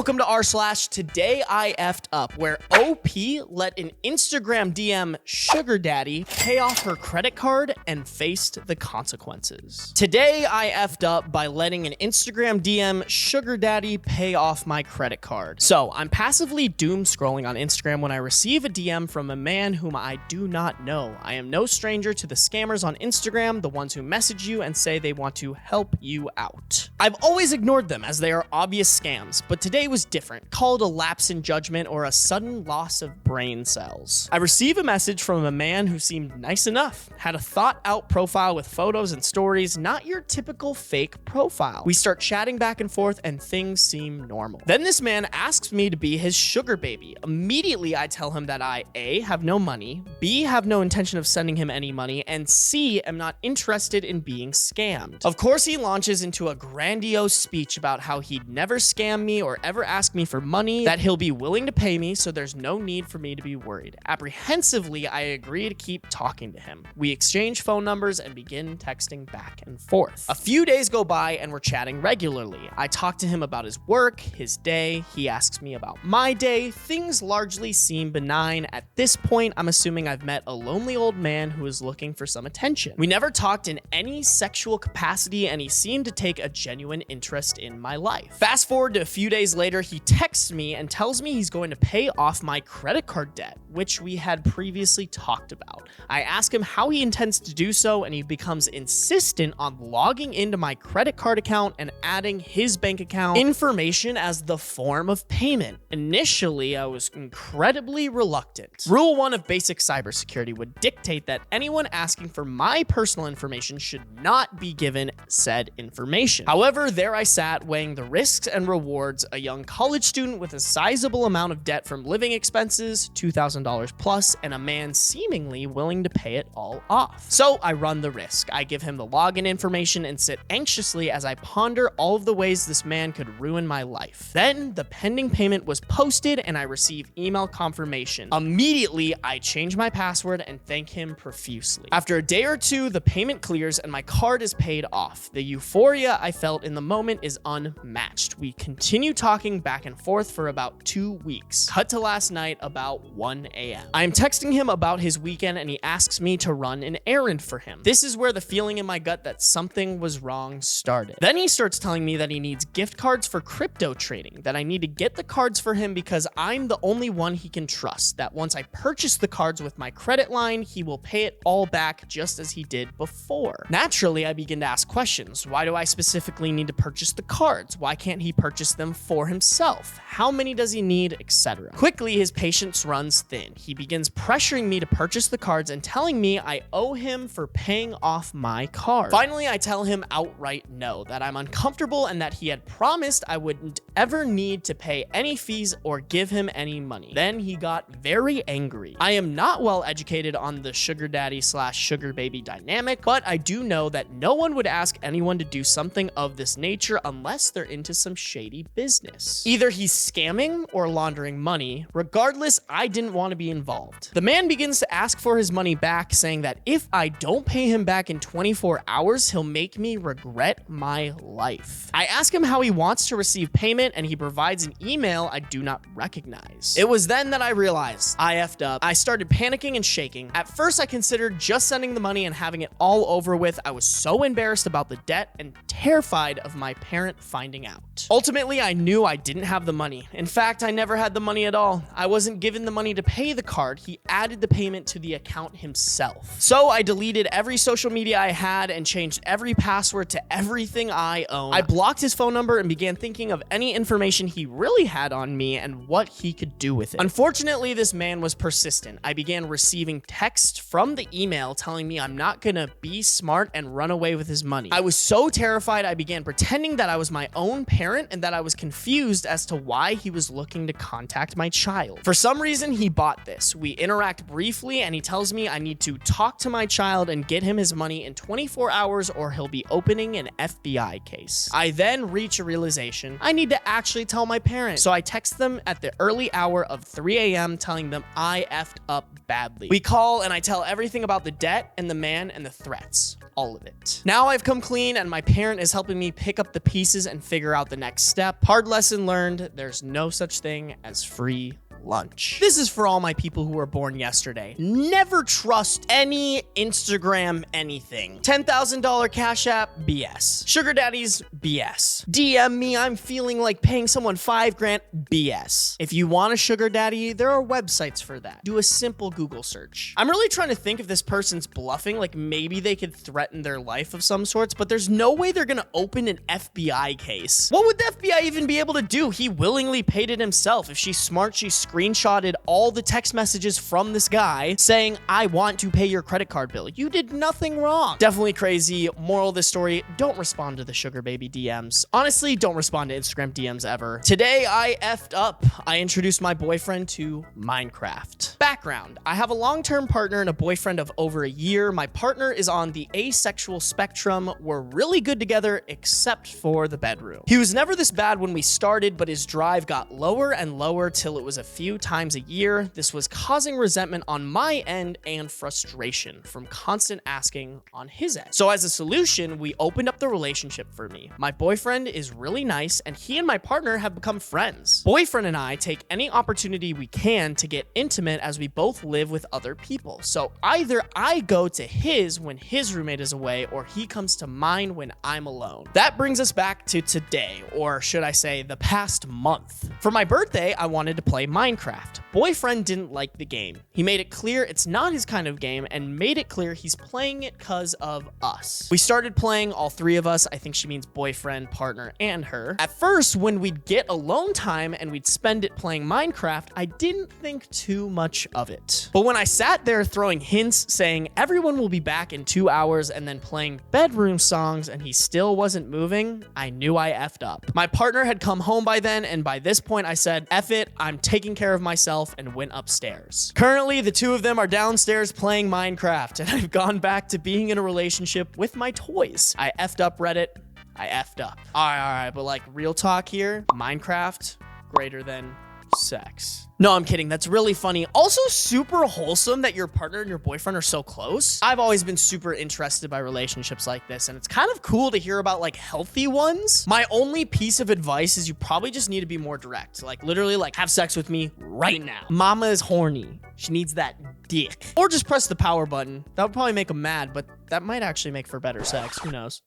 Welcome to r/. Today I effed up, where OP let an Instagram DM sugar daddy pay off her credit card and faced the consequences. Today I effed up by letting an Instagram DM sugar daddy pay off my credit card. So I'm passively doom scrolling on Instagram when I receive a DM from a man whom I do not know. I am no stranger to the scammers on Instagram, the ones who message you and say they want to help you out. I've always ignored them as they are obvious scams, but today was different. Call it a lapse in judgment or a sudden loss of brain cells. I receive a message from a man who seemed nice enough, had a thought out profile with photos and stories, not your typical fake profile. We start chatting back and forth and things seem normal. Then this man asks me to be his sugar baby. Immediately I tell him that I A, have no money, B, have no intention of sending him any money, and C, am not interested in being scammed. Of course he launches into a grandiose speech about how he'd never scam me or ever ask me for money, that he'll be willing to pay me, so there's no need for me to be worried. Apprehensively, I agree to keep talking to him. We exchange phone numbers and begin texting back and forth. A few days go by and we're chatting regularly. I talk to him about his work, his day, he asks me about my day. Things largely seem benign. At this point, I'm assuming I've met a lonely old man who is looking for some attention. We never talked in any sexual capacity and he seemed to take a genuine interest in my life. Fast forward to a few days later, he texts me and tells me he's going to pay off my credit card debt, which we had previously talked about. I ask him how he intends to do so, and he becomes insistent on logging into my credit card account and adding his bank account information as the form of payment. Initially, I was incredibly reluctant. Rule 1 of basic cybersecurity would dictate that anyone asking for my personal information should not be given said information. However, there I sat weighing the risks and rewards, a young college student with a sizable amount of debt from living expenses, $2,000 plus, and a man seemingly willing to pay it all off. So I run the risk. I give him the login information and sit anxiously as I ponder all of the ways this man could ruin my life. Then the pending payment was posted and I receive email confirmation. Immediately, I change my password and thank him profusely. After a day or two, the payment clears and my card is paid off. The euphoria I felt in the moment is unmatched. We continue talking back and forth for about 2 weeks. Cut to last night about 1 a.m. I'm texting him about his weekend and he asks me to run an errand for him. This is where the feeling in my gut that something was wrong started. Then he starts telling me that he needs gift cards for crypto trading, that I need to get the cards for him because I'm the only one he can trust, that once I purchase the cards with my credit line, he will pay it all back just as he did before. Naturally, I begin to ask questions. Why do I specifically need to purchase the cards? Why can't he purchase them for himself? How many does he need, etc. Quickly, his patience runs thin. He begins pressuring me to purchase the cards and telling me I owe him for paying off my card. Finally, I tell him outright no, that I'm uncomfortable and that he had promised I wouldn't ever need to pay any fees or give him any money. Then he got very angry. I am not well educated on the sugar daddy / sugar baby dynamic, but I do know that no one would ask anyone to do something of this nature unless they're into some shady business. Either he's scamming or laundering money. Regardless, I didn't want to be involved. The man begins to ask for his money back, saying that if I don't pay him back in 24 hours, he'll make me regret my life. I ask him how he wants to receive payment and he provides an email I do not recognize. It was then that I realized I effed up. I started panicking and shaking. At first, I considered just sending the money and having it all over with. I was so embarrassed about the debt and terrified of my parent finding out. Ultimately, I knew I didn't have the money. In fact, I never had the money at all. I wasn't given the money to pay the card. He added the payment to the account himself. So I deleted every social media I had and changed every password to everything I own. I blocked his phone number and began thinking of any information he really had on me and what he could do with it. Unfortunately, this man was persistent. I began receiving texts from the email telling me I'm not gonna be smart and run away with his money. I was so terrified I began pretending that I was my own parent and that I was confused as to why he was looking to contact my child. For some reason, he bought this. We interact briefly and he tells me I need to talk to my child and get him his money in 24 hours or he'll be opening an FBI case. I then reach a realization. I need to actually tell my parents. So I text them at the early hour of 3 a.m. telling them I effed up badly. We call and I tell everything about the debt and the man and the threats. All of it. Now I've come clean and my parent is helping me pick up the pieces and figure out the next step. Hard lesson Lesson learned, there's no such thing as free lunch. This is for all my people who were born yesterday. Never trust any Instagram anything. $10,000 Cash App, BS. Sugar daddies, BS. DM me, I'm feeling like paying someone $5,000, BS. If you want a sugar daddy, there are websites for that. Do a simple Google search. I'm really trying to think if this person's bluffing, like maybe they could threaten their life of some sorts, but there's no way they're gonna open an FBI case. What would the FBI even be able to do? He willingly paid it himself. If she's smart, she screenshotted all the text messages from this guy saying, I want to pay your credit card bill. You did nothing wrong. Definitely crazy. Moral of the story, don't respond to the sugar baby DMs. Honestly, don't respond to Instagram DMs ever. Today, I effed up. I introduced my boyfriend to Minecraft. Background, I have a long-term partner and a boyfriend of over a year. My partner is on the asexual spectrum. We're really good together, except for the bedroom. He was never this bad when we started, but his drive got lower and lower till it was a few times a year. This was causing resentment on my end and frustration from constant asking on his end. So as a solution, we opened up the relationship for me. My boyfriend is really nice and he and my partner have become friends. Boyfriend and I take any opportunity we can to get intimate as we both live with other people. So either I go to his when his roommate is away or he comes to mine when I'm alone. That brings us back to today, or should I say the past month. For my birthday, I wanted to play Minecraft. Boyfriend didn't like the game. He made it clear it's not his kind of game and made it clear he's playing it because of us. We started playing, all three of us. I think she means boyfriend, partner, and her. At first, when we'd get alone time and we'd spend it playing Minecraft, I didn't think too much of it. But when I sat there throwing hints saying everyone will be back in 2 hours and then playing bedroom songs and he still wasn't moving, I knew I effed up. My partner had come home by then, and by this point I said, F it, I'm taking care of myself, and went upstairs. Currently, the two of them are downstairs playing Minecraft, and I've gone back to being in a relationship with my toys. I effed up Reddit. I effed up. All right, but like real talk here, Minecraft greater than sex. No, I'm kidding. That's really funny. Also super wholesome that your partner and your boyfriend are so close. I've always been super interested by relationships like this, and it's kind of cool to hear about like healthy ones. My only piece of advice is you probably just need to be more direct. Like literally like have sex with me right now. Mama is horny. She needs that dick. Or just press the power button. That would probably make him mad, but that might actually make for better sex. Who knows?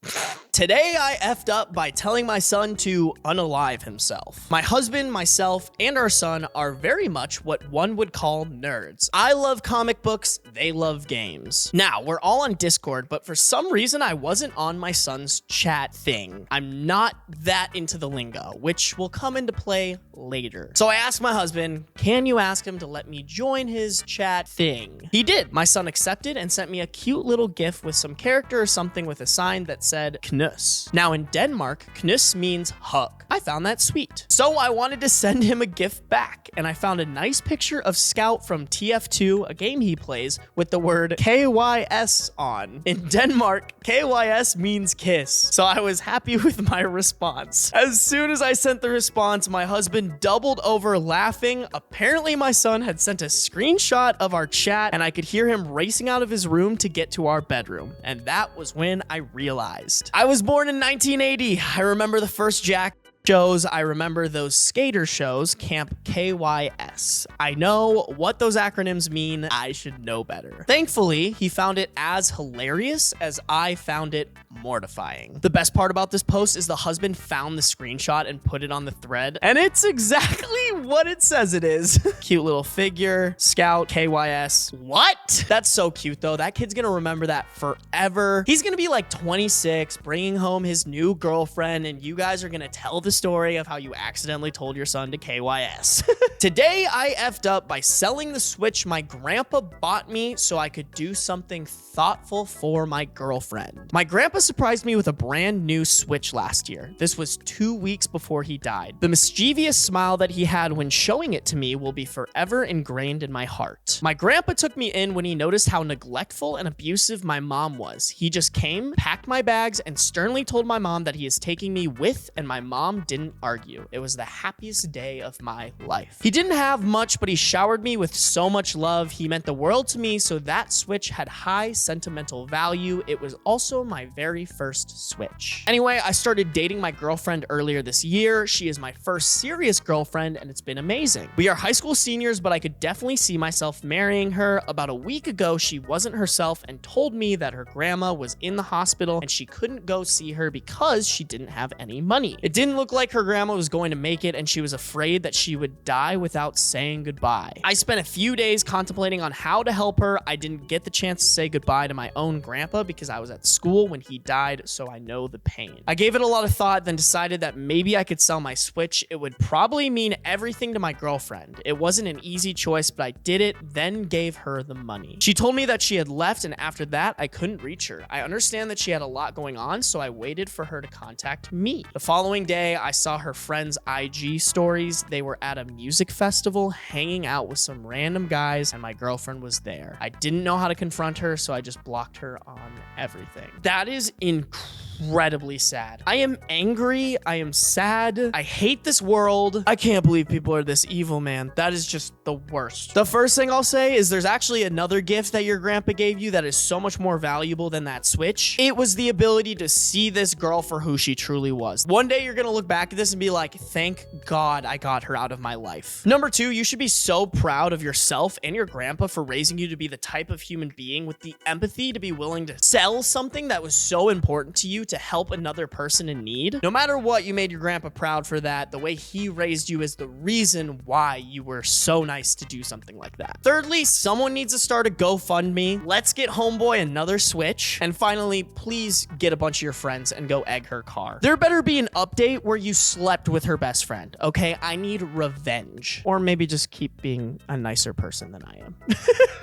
Today, I effed up by telling my son to unalive himself. My husband, myself, and our son are very much what one would call nerds. I love comic books. They love games. Now, we're all on Discord, but for some reason, I wasn't on my son's chat thing. I'm not that into the lingo, which will come into play later. So I asked my husband, can you ask him to let me join his chat thing? He did. My son accepted and sent me a cute little GIF with some character or something with a sign that said knus. Now in Denmark, knus means hug. I found that sweet. So I wanted to send him a GIF back, and I found a nice picture of Scout from TF2, a game he plays, with the word KYS on. In Denmark, KYS means kiss. So I was happy with my response. As soon as I sent the response, my husband doubled over laughing. Apparently my son had sent a screenshot of our chat, and I could hear him racing out of his room to get to our bedroom. And that was when I realized. I was born in 1980. I remember the first Jack shows. I remember those skater shows, Camp KYS. I know what those acronyms mean. I should know better. Thankfully, he found it as hilarious as I found it mortifying. The best part about this post is the husband found the screenshot and put it on the thread, and it's exactly what it says it is. Cute little figure, Scout, KYS. What? That's so cute though. That kid's gonna remember that forever. He's gonna be like 26, bringing home his new girlfriend, and you guys are gonna tell the story of how you accidentally told your son to KYS. Today, I effed up by selling the Switch my grandpa bought me so I could do something thoughtful for my girlfriend. My grandpa surprised me with a brand new Switch last year. This was 2 weeks before he died. The mischievous smile that he had dad when showing it to me will be forever ingrained in my heart. My grandpa took me in when he noticed how neglectful and abusive my mom was. He just came, packed my bags, and sternly told my mom that he is taking me with, and my mom didn't argue. It was the happiest day of my life. He didn't have much, but he showered me with so much love. He meant the world to me, so that Switch had high sentimental value. It was also my very first Switch. Anyway, I started dating my girlfriend earlier this year. She is my first serious girlfriend, and it's been amazing. We are high school seniors, but I could definitely see myself marrying her. About a week ago, she wasn't herself and told me that her grandma was in the hospital and she couldn't go see her because she didn't have any money. It didn't look like her grandma was going to make it, and she was afraid that she would die without saying goodbye. I spent a few days contemplating on how to help her. I didn't get the chance to say goodbye to my own grandpa because I was at school when he died, so I know the pain. I gave it a lot of thought, then decided that maybe I could sell my Switch. It would probably mean everything to my girlfriend. It wasn't an easy choice, but I did it, then gave her the money. She told me that she had left, and after that, I couldn't reach her. I understand that she had a lot going on, so I waited for her to contact me. The following day, I saw her friends' IG stories. They were at a music festival, hanging out with some random guys, and my girlfriend was there. I didn't know how to confront her, so I just blocked her on everything. That is incredibly sad. I am angry. I am sad. I hate this world. I can't believe people are this evil, man. That is just the worst. The first thing I'll say is there's actually another gift that your grandpa gave you that is so much more valuable than that Switch. It was the ability to see this girl for who she truly was. One day you're gonna look back at this and be like, thank God I got her out of my life. Number two, you should be so proud of yourself and your grandpa for raising you to be the type of human being with the empathy to be willing to sell something that was so important to you to help another person in need. No matter what, you made your grandpa proud for that. The way he raised you is the reason why you were so nice to do something like that. Thirdly, someone needs to start a GoFundMe. Let's get homeboy another Switch. And finally, please get a bunch of your friends and go egg her car. There better be an update where you slept with her best friend, okay? I need revenge. Or maybe just keep being a nicer person than I am.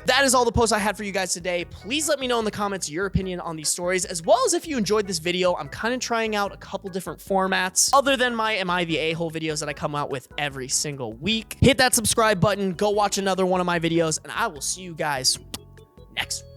That is all the posts I had for you guys today. Please let me know in the comments your opinion on these stories, as well as if you enjoyed this video. I'm kind of trying out a couple different formats other than my Am I the A-hole videos that I come out with every single week. Hit that subscribe button, go watch another one of my videos, and I will see you guys next week.